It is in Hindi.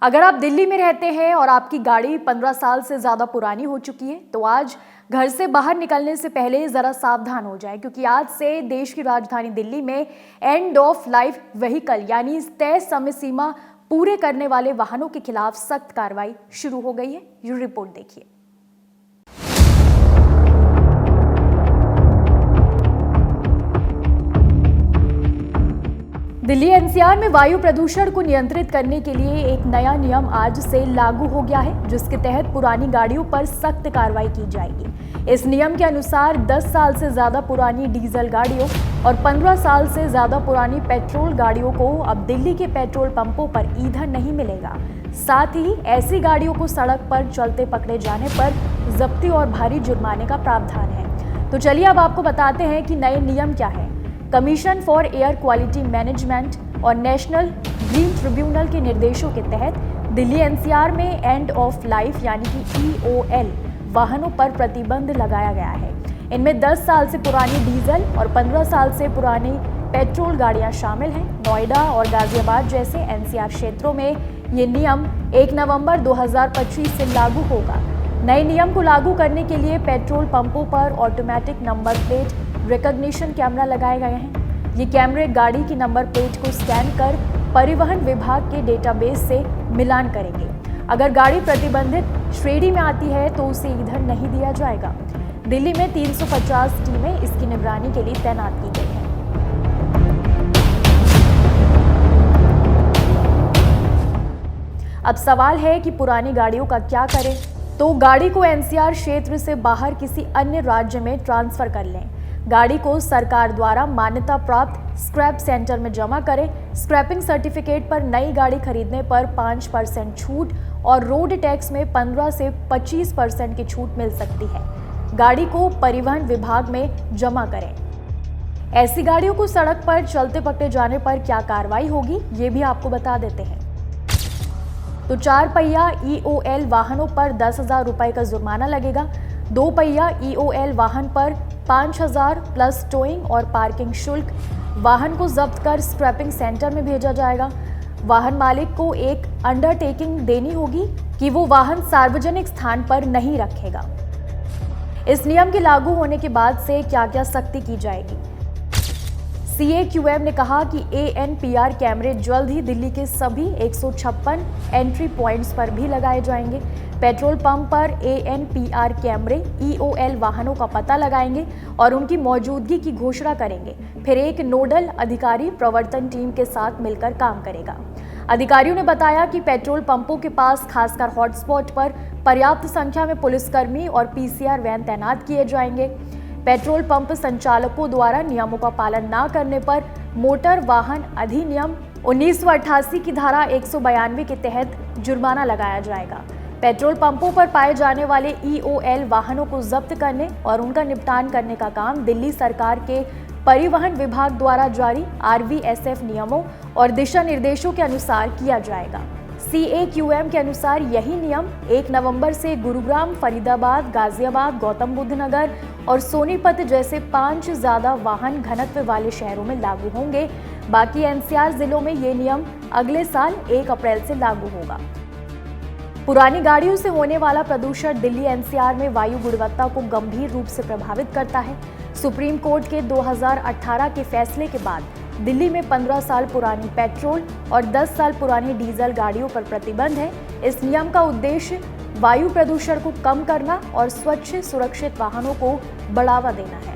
अगर आप दिल्ली में रहते हैं और आपकी गाड़ी 15 साल से ज़्यादा पुरानी हो चुकी है तो आज घर से बाहर निकलने से पहले ज़रा सावधान हो जाए, क्योंकि आज से देश की राजधानी दिल्ली में एंड ऑफ लाइफ व्हीकल यानी तय समय सीमा पूरे करने वाले वाहनों के खिलाफ सख्त कार्रवाई शुरू हो गई है। ये रिपोर्ट देखिए। दिल्ली एनसीआर में वायु प्रदूषण को नियंत्रित करने के लिए एक नया नियम आज से लागू हो गया है, जिसके तहत पुरानी गाड़ियों पर सख्त कार्रवाई की जाएगी। इस नियम के अनुसार 10 साल से ज्यादा पुरानी डीजल गाड़ियों और 15 साल से ज्यादा पुरानी पेट्रोल गाड़ियों को अब दिल्ली के पेट्रोल पंपों पर ईंधन नहीं मिलेगा। साथ ही ऐसी गाड़ियों को सड़क पर चलते पकड़े जाने पर जब्ती और भारी जुर्माने का प्रावधान है। तो चलिए अब आपको बताते हैं कि नए नियम क्या है। Commission for air quality management और नेशनल ग्रीन ट्रिब्यूनल के निर्देशों के तहत दिल्ली एनसीआर में एंड ऑफ लाइफ यानी कि ईओएल वाहनों पर प्रतिबंध लगाया गया है। इनमें 10 साल से पुरानी डीजल और 15 साल से पुरानी पेट्रोल गाड़ियां शामिल हैं। नोएडा और गाजियाबाद जैसे एनसीआर क्षेत्रों में ये नियम 1 नवंबर 2025 से लागू होगा। नए नियम को लागू करने के लिए पेट्रोल पंपों पर automatic number plate recognition camera लगाए गए हैं। ये कैमरे गाड़ी की नंबर प्लेट को स्कैन कर परिवहन विभाग के डेटाबेस से मिलान करेंगे। अगर गाड़ी प्रतिबंधित श्रेणी में आती है तो उसे ईंधन नहीं दिया जाएगा। दिल्ली में 350 टीमें इसकी निगरानी के लिए तैनात की गई हैं। अब सवाल है कि पुरानी गाड़ियों का क्या करें? तो गाड़ी को एनसीआर क्षेत्र से बाहर किसी अन्य राज्य में ट्रांसफर कर लें। गाड़ी को सरकार द्वारा मान्यता प्राप्त स्क्रैप सेंटर में जमा करें। स्क्रैपिंग सर्टिफिकेट पर नई गाड़ी खरीदने पर 5% छूट और रोड टैक्स में 15 से 25% की छूट मिल सकती है। गाड़ी को परिवहन विभाग में जमा करें। ऐसी गाड़ियों को सड़क पर चलते पकड़े जाने पर क्या कार्रवाई होगी, ये भी आपको बता देते हैं। तो 4 पहिया ईओएल वाहनों पर 10,000 रुपए का जुर्माना लगेगा। 2 पहिया ईओएल वाहन पर 5,000 प्लस टोइंग और पार्किंग शुल्क। वाहन को जब्त कर स्क्रैपिंग सेंटर में भेजा जाएगा। वाहन मालिक को एक अंडरटेकिंग देनी होगी कि वो वाहन सार्वजनिक स्थान पर नहीं रखेगा। इस नियम के लागू होने के बाद से क्या क्या सख्ती की जाएगी? CAQM ने कहा कि ANPR कैमरे जल्द ही दिल्ली के सभी 156 एंट्री पॉइंट्स पर भी लगाए जाएंगे। पेट्रोल पंप पर ANPR कैमरे EOL वाहनों का पता लगाएंगे और उनकी मौजूदगी की घोषणा करेंगे। फिर एक नोडल अधिकारी प्रवर्तन टीम के साथ मिलकर काम करेगा। अधिकारियों ने बताया कि पेट्रोल पंपों के पास खासकर हॉटस्पॉट पर पर्याप्त संख्या में पुलिसकर्मी और PCR वैन तैनात किए जाएंगे। पेट्रोल पंप संचालकों द्वारा नियमों का पालन न करने पर मोटर वाहन अधिनियम 1988 की धारा 192 के तहत जुर्माना लगाया जाएगा। पेट्रोल पंपों पर पाए जाने वाले EOL वाहनों को जब्त करने और उनका निपटान करने का काम दिल्ली सरकार के परिवहन विभाग द्वारा जारी RVSF नियमों और दिशा निर्देशों के अनुसार किया जाएगा। CAQM के अनुसार यही नियम 1 नवंबर से गुरुग्राम, फरीदाबाद, गाजियाबाद, गौतम बुद्ध नगर और सोनीपत जैसे 5 ज्यादा वाहन घनत्व वाले शहरों में लागू होंगे। बाकी एनसीआर जिलों में ये नियम अगले साल 1 अप्रैल से लागू होगा। पुरानी गाड़ियों से होने वाला प्रदूषण दिल्ली एनसीआर में वायु गुणवत्ता को गंभीर रूप से प्रभावित करता है। सुप्रीम कोर्ट के 2018 के फैसले के बाद दिल्ली में 15 साल पुरानी पेट्रोल और 10 साल पुरानी डीजल गाड़ियों पर प्रतिबंध है। इस नियम का उद्देश्य वायु प्रदूषण को कम करना और स्वच्छ सुरक्षित वाहनों को बढ़ावा देना है।